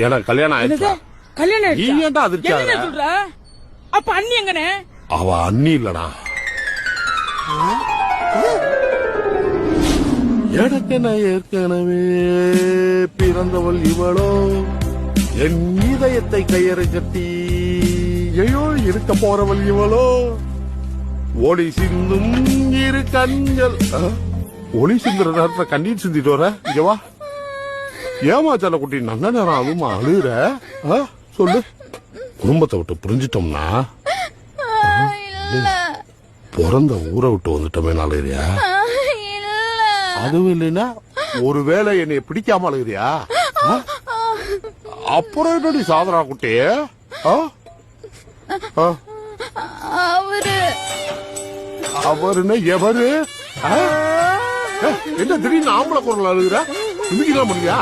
எனக்கு கல்யாணம் ஆயிடுச்சா? கல்யாணம் நீ ஆயிடுச்சா? ஏன்டா அதிர்ச்சி என்னண்ணே ஆகுற? சொல்ற? அப்ப அண்ணி எங்கனே? அவ அண்ணி இல்லடா. எனக்கென ஏற்கனவே பிறந்தவள் இவளோ, என் இதயத்தை கையறை கட்டி ஐயோ இருக்க போறவள் இவளோ, ஒளி சிந்தும் இரு கண்கள். ஒளி சிந்துற நேரத்துல கண்ணீர் சிந்திட்டு வர, இங்க வா. ஏமா செல்ல குட்டி நல்ல நேரம் அதுமா அழுகுற? சொல்லு. குடும்பத்தை விட்டு புரிஞ்சிட்டோம்னா பிறந்த ஊரை விட்டு வந்துட்டோமே அழுகிறியா? அதுவும் இல்லைன்னா ஒருவேளை என்னை பிடிக்காம அழுகிறியா? அப்புறம் என்னடி சாதனா குட்டி? அவருன்னு எவரு? என்ன திடீர்னு ஆம்பளை குரல் அழுகுற? நிமிக்கலாம் முடியா?